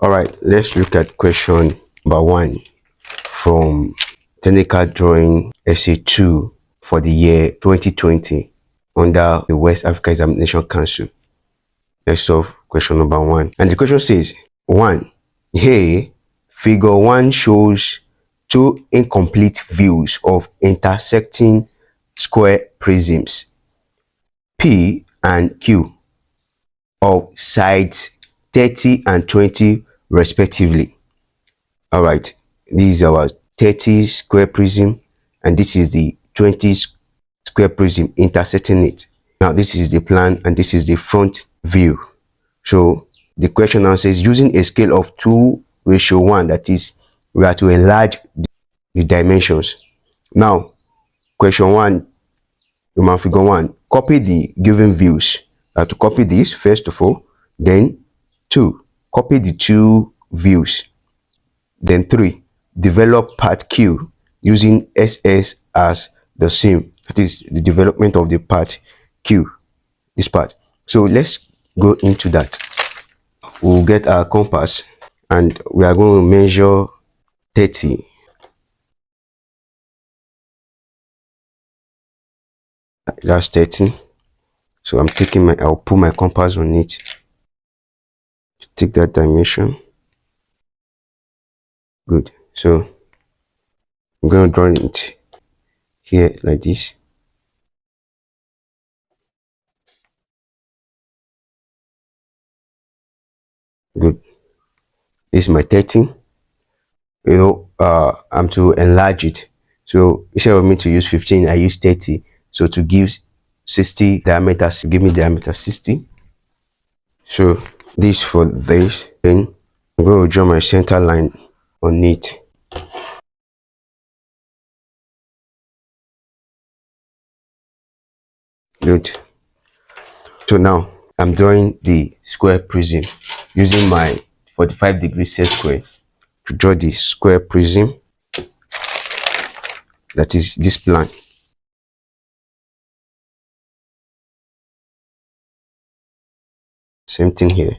All right, let's look at question number 1 from Technical Drawing Essay 2 for the year 2020 under the West Africa Examination Council. Let's solve question number 1. And the question says, 1. Here, figure 1 shows two incomplete views of intersecting square prisms P and Q of sides 30 and 20 respectively. All right, this is our 30 square prism and this is the 20 square prism intersecting it. Now this is the plan and this is the front view. So the question now says, using a scale of 2:1, that is, we are to enlarge the dimensions. Now question 1, human figure 1, copy the given views. To copy this first of all, then 2, copy the 2 views, then 3, develop part Q using SS as the seam, that is the development of the part Q, this part. So let's go into that. We'll get our compass and we are going to measure 30. That's 30. So I'm taking I'll put my compass on it to take that dimension. Good. So I'm going to draw it here like this. Good. This is my 30. I'm to enlarge it. So instead of me to use 15, I use 30. So to give 60 diameter, give me diameter 60. So this for this. Then I'm going to draw my center line on it. Good. So now I'm drawing the square prism using my 45-degree set square to draw the square prism, that is this plan. Same thing here.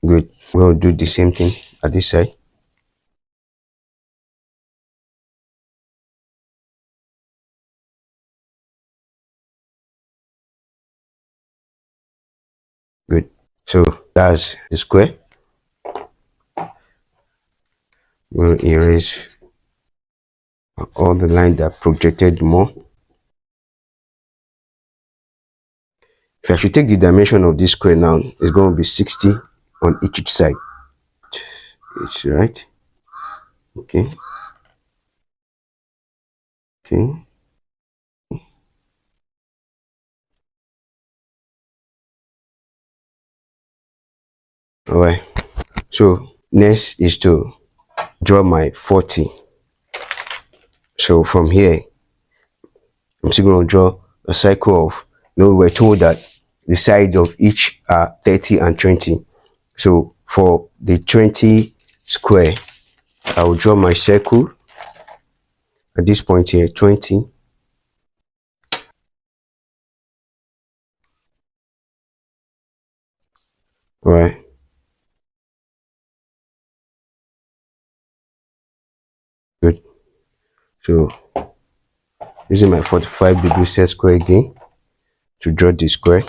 Good. We'll do the same thing at this side. Good. So that's the square. We'll erase all the lines that projected more. If I should take the dimension of this square now, it's going to be 60 on each side. It's right. Okay. Okay. All right. So next is to draw my 40. So from here, I'm still going to draw a cycle of, we're told that the sides of each are 30 and 20. So for the 20 square, I will draw my circle at this point here, 20. All right. Good. So using my 45-degree set square again to draw the square.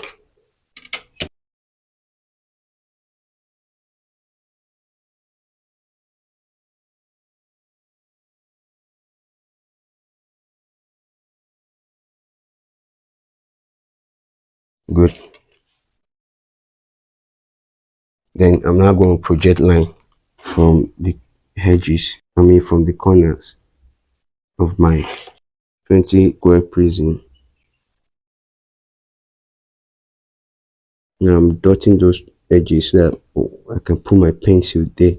Good. Then I'm now going to project line from the edges, from the corners of my 20 square prism. Now I'm dotting those edges so that I can put my pencil there.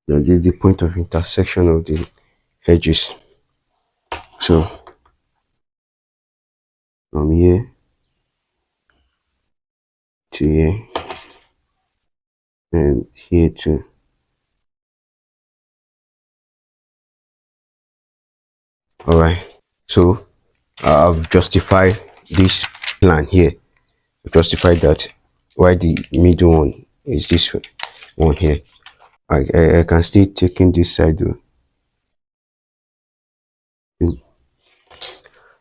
Now this is the point of intersection of the edges. So from here to here and here too. All right, so I've justified this plan here. Justify that why the middle one is this one here. I can still take in this side though.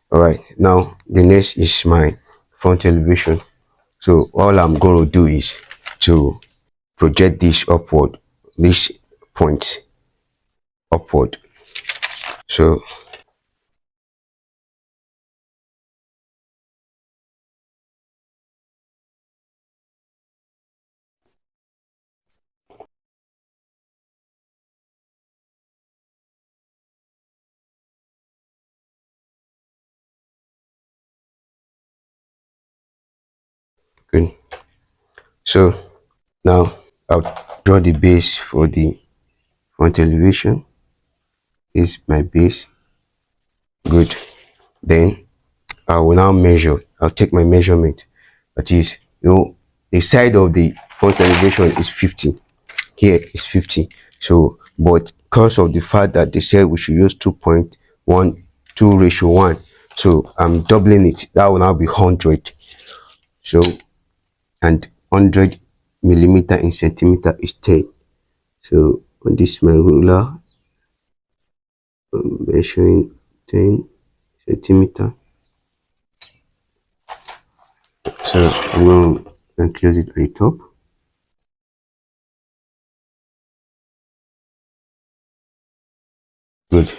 All right, now the next is my front elevation. So all I'm going to do is to project this upward, this point upward. So good. So now I'll draw the base for the front elevation. This is my base. Good. Then I will now measure. I'll take my measurement. That is, the side of the front elevation is 50. Here is 50. So, but because of the fact that they said we should use 2.12 ratio 1, so I'm doubling it. That will now be 100. So, and 100 millimeter in centimeter is 10. So, on this my ruler, I'm measuring 10 centimeter. So I'm going to enclose it at the top. Good.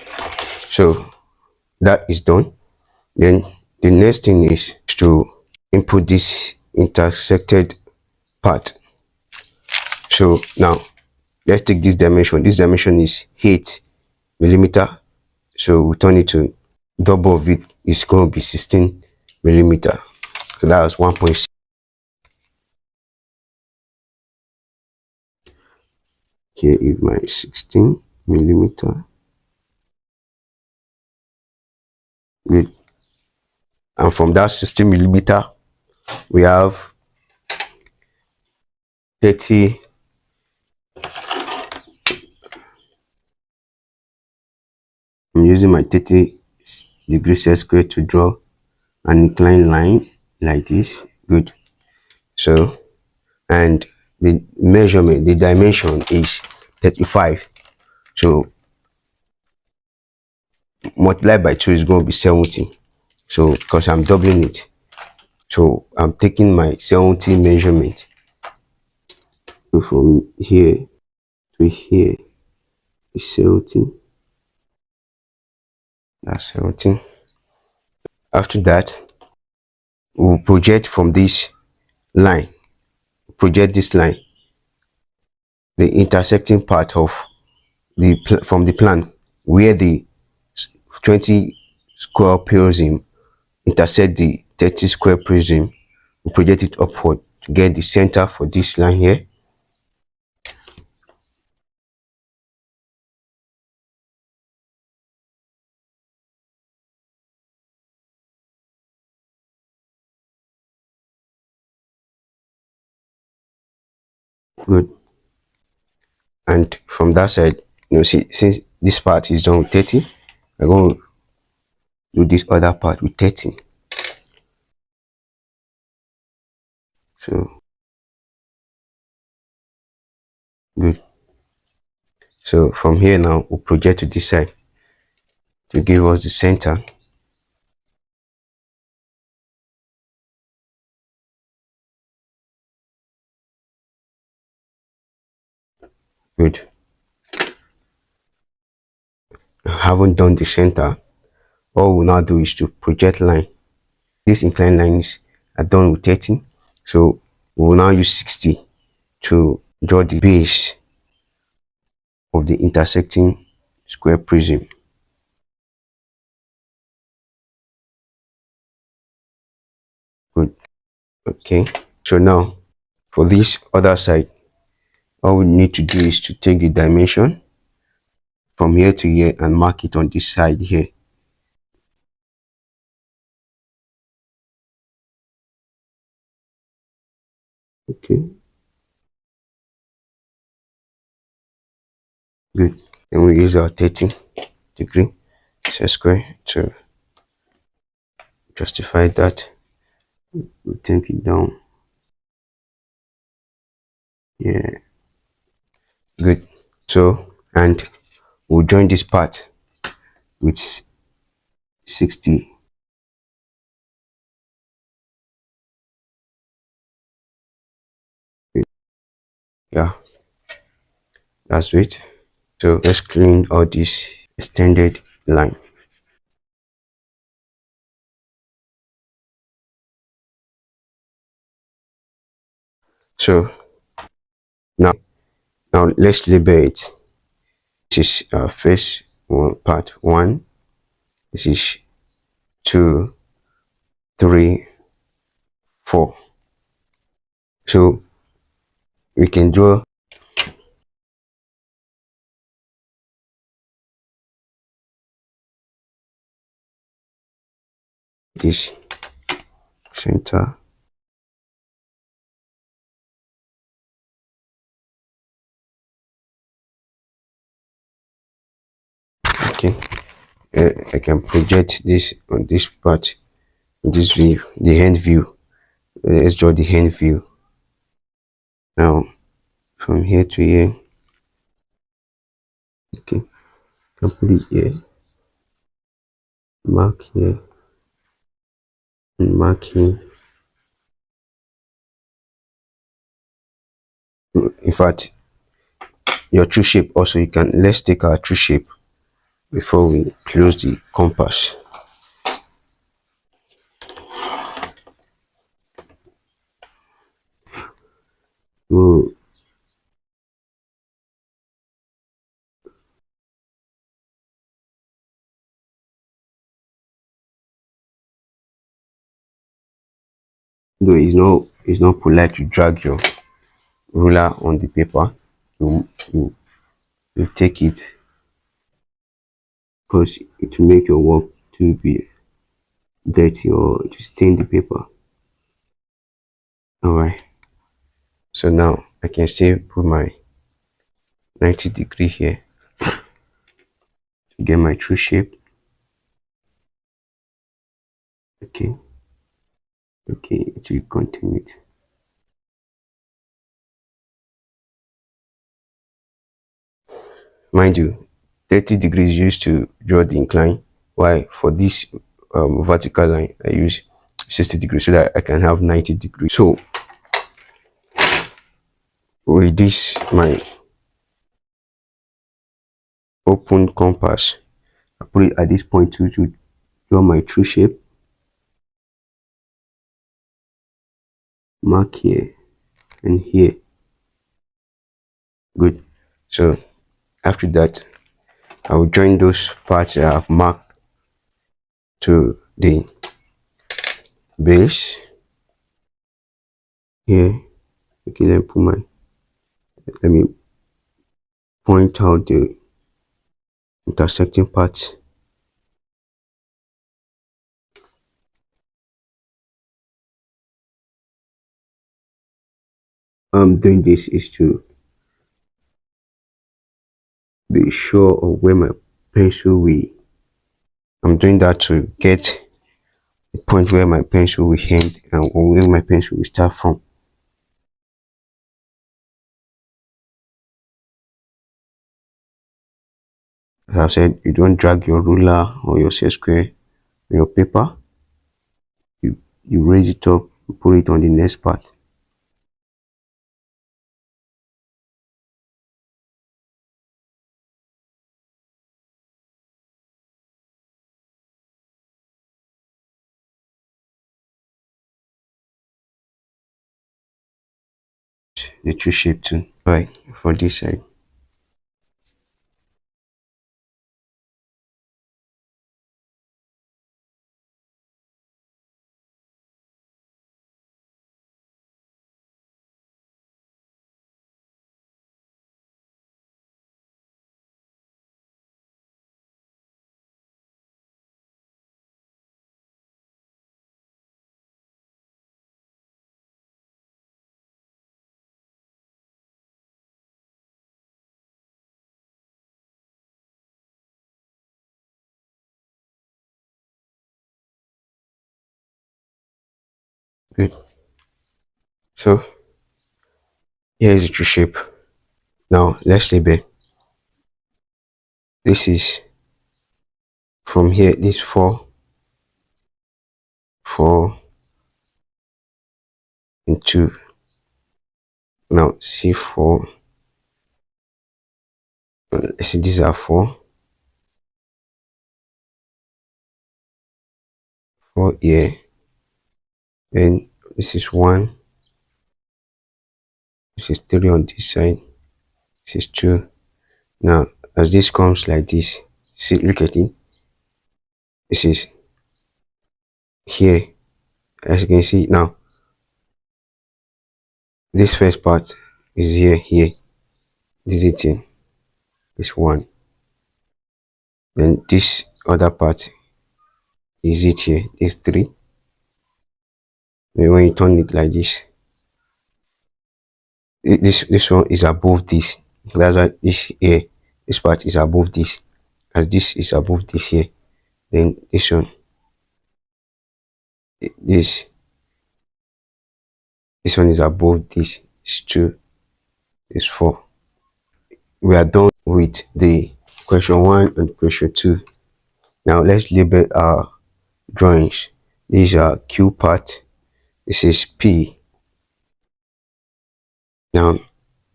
So that is done. Then the next thing is to input this intersected part. So now let's take this dimension. This dimension is 8 millimeter. So we turn it to double of it is going to be 16 millimeter. So that was 1.6. Here is my 16 millimeter. Good. And from that 16 millimeter, we have 30. I'm using my 30 degrees set square to draw an inclined line like this. Good. So, and the measurement, the dimension is 35. So multiplied by 2 is going to be 70. So because I'm doubling it, so I'm taking my 70 measurement. So from here to here is 70. That's 70. After that, we'll project from this line. Project this line, the intersecting part of the from the plan where the 20 square prism intersect the 30 square prism. We project it upward to get the center for this line here. Good. And from that side, see, since this part is done with 30, I'm going to do this other part with 30. So good. So from here now we'll project to this side to give us the center. Good. I haven't done the center. All we'll now do is to project line. These inclined lines are done with 30. So we will now use 60 to draw the base of the intersecting square prism. Good. Okay. So now for this other side, all we need to do is to take the dimension from here to here and mark it on this side here. Okay. Good. Then we use our 30 degree. set square to justify that. We'll take it down. Yeah, good. So, and we'll join this part with 60. Yeah, that's it. So let's clean all this extended line. So now, now let's label it. This is first one, part one. This is two, three, four. So we can draw this center. Okay, I can project this on this part, this view, the hand view. Let's draw the hand view. Now from here to here. Okay, can put it here, mark here, and mark here. In fact, your true shape also, you can, let's take our true shape before we close the compass. So though it's not polite to drag your ruler on the paper, you, you take it, because it will make your work to be dirty or to stain the paper. All right, so now I can still put my 90-degree here to get my true shape. Okay, okay, it will continue it. Mind you, 30 degrees used to draw the incline, while for this vertical line I use 60 degrees so that I can have 90 degrees. So with this my open compass, I put it at this point to draw my true shape. Mark here and here. Good. So after that, I will join those parts I have marked to the base here. Okay, let me point out the intersecting parts. Doing this is to be sure of where my pencil will. I'm doing that to get the point where my pencil will end and where my pencil will start from. As I said, you don't drag your ruler or your set square on your paper. You raise it up, you put it on the next part. The true shape too. Right, for this side. Good. So here is the true shape. Now let's label. This is from here. This 4 and 2. Now C4. Let's see, these are 4 here. Then this is 1. This is 3 on this side. This is 2. Now as this comes like this, see, look at it. This is here. As you can see now, this first part is here. This is it. This one. Then this other part is it here. This 3. Then when you turn it like this, this one is above this. That's why this here, this part is above this. As this is above this here, then this one, this one is above this. It's 2. It's 4. We are done with the question 1 and question 2. Now let's label our drawings. These are Q part. This is P. Now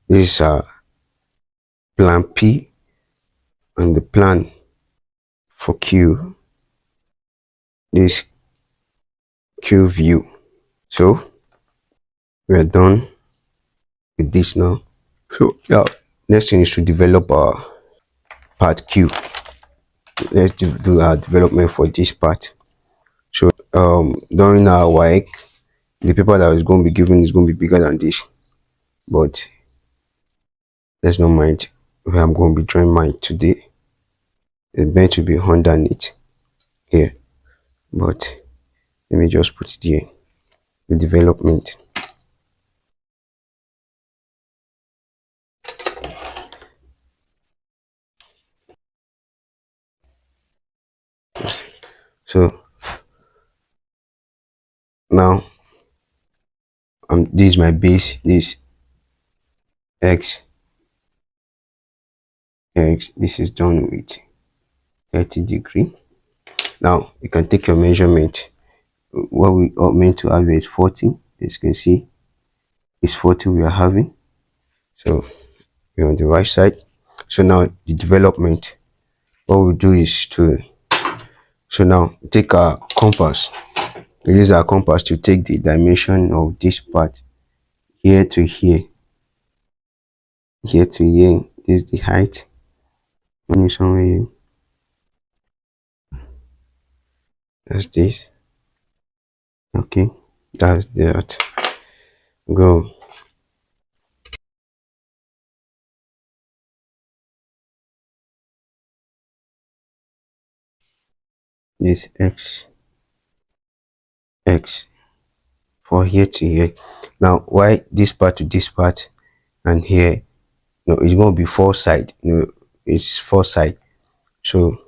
this is plan P, and the plan for Q, this Q view. So we are done with this now. So now next thing is to develop our part Q. Let's do our development for this part. So during our WAEC, the paper that is going to be given is going to be bigger than this, but let's not mind. I'm going to be drawing mine today. It's meant to be underneath here, but let me just put it here. The development. So now this is my base. This x. This is done with 30 degree. Now you can take your measurement. What we are meant to have is 40. As you can see, it's 40 we are having. So we're on the right side. So now the development, what we do is to, so now take our compass. We use our compass to take the dimension of this part here to here. Here to here is the height. Only somewhere here. That's this. Okay, that's that. Go. This x for here to here. Now why this part to this part and here? No, it's going to be 4 side. No, it's 4 side. So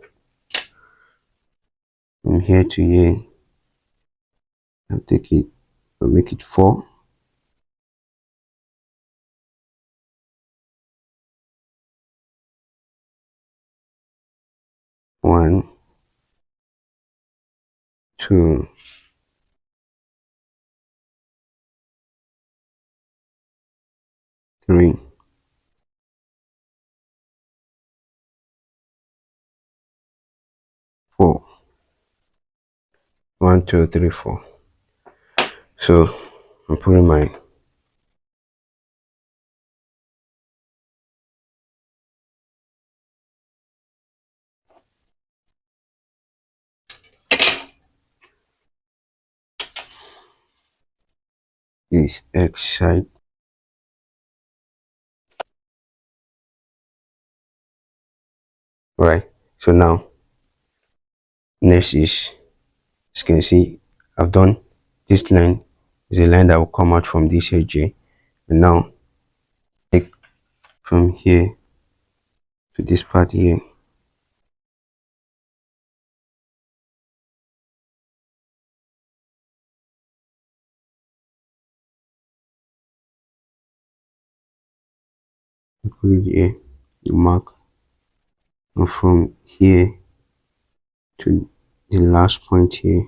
from here to here, I'll take it. I'll make it 4. 1, 2, 3, 4. 1, 2, 3, 4. So I'm putting my this x side. Right. So now next is, as you can see, I've done this line is a line that will come out from this edge here. And now take from here to this part here. put it here, you mark, and from here to the last point here.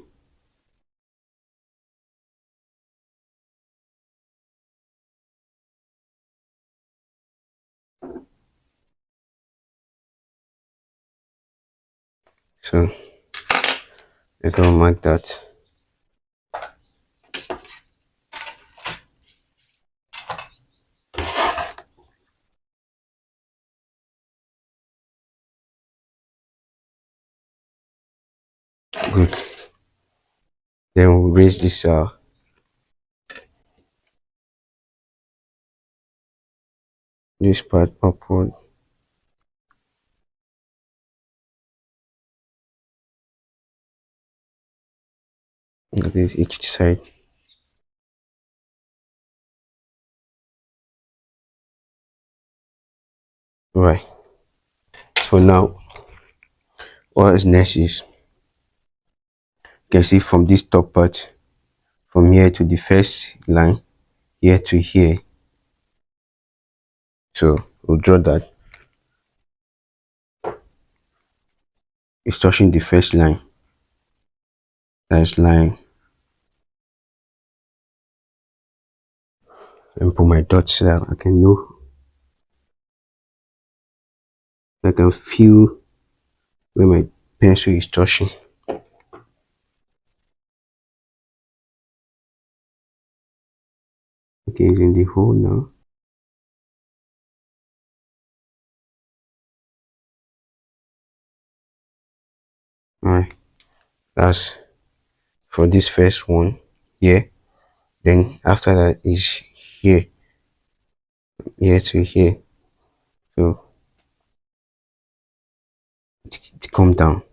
So I can mark that. Good. Then we'll raise this part upward. That is each side. Right. So now what is next is you can see from this top part, from here to the first line, here to here. So we'll draw that. It's touching the first line. That's line. And put my dots so that I can know. I can feel where my pencil is touching. Okay, it's in the hole now. Alright, that's for this first one here. Then after that is here, here to here. So it come down.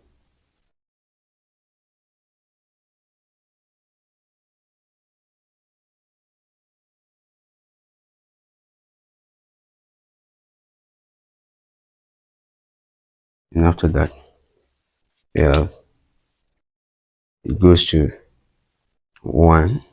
And after that, yeah, it goes to 1.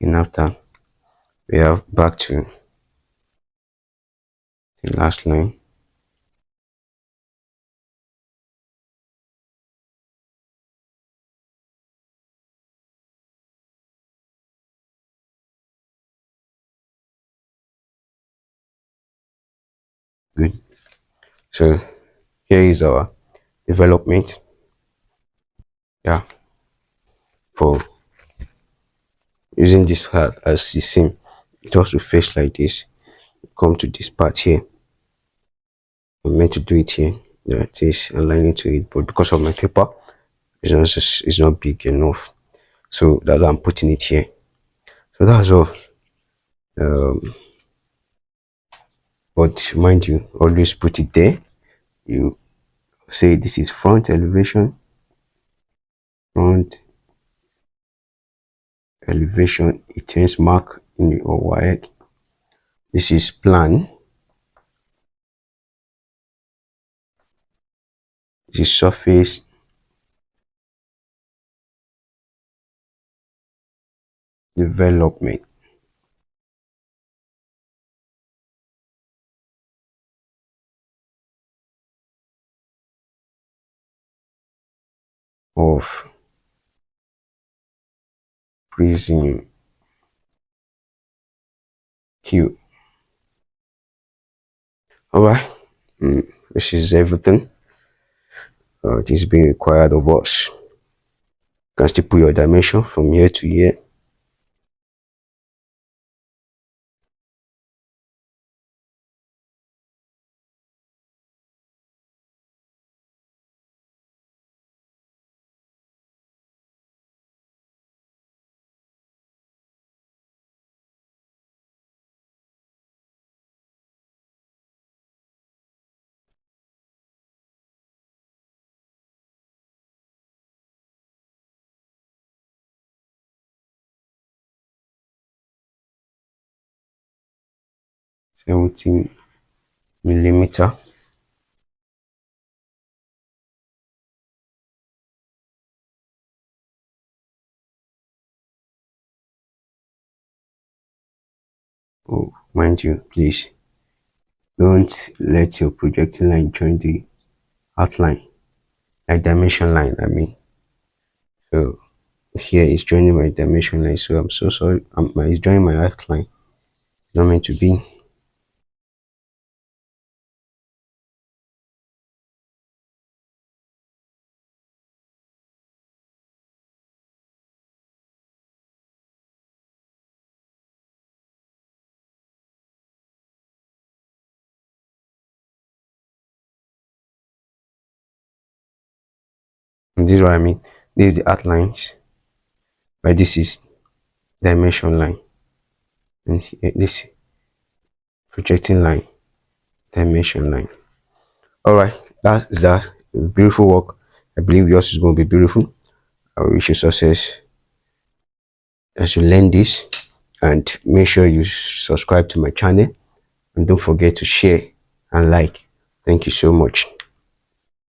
And after we have back to the last line. Good. So here is our development. Yeah, for using this hat as the same, it also face like this. Come to this part here. I'm meant to do it here. That is aligning to it, but because of my paper, it's not big enough. So that's why I'm putting it here. So that's all. Um, but mind you, always put it there. You say this is front elevation, front elevation. It turns mark in your wire. This is plan. This is surface development. Of prism Q. Alright, this is everything. It is being required of us. You can still put your dimension from here to here. Everything millimeter. Oh, mind you, please don't let your projecting line join the outline, like dimension line. I mean, so here is joining my dimension line. So I'm so sorry. It's joining my outline. Not meant to be. And this is what I mean. This is the outlines, but this is dimension line, and here, this projecting line, dimension line. All right, that's that. Beautiful work. I believe yours is going to be beautiful. I wish you success as you learn this, and make sure you subscribe to my channel, and don't forget to share and like. Thank you so much.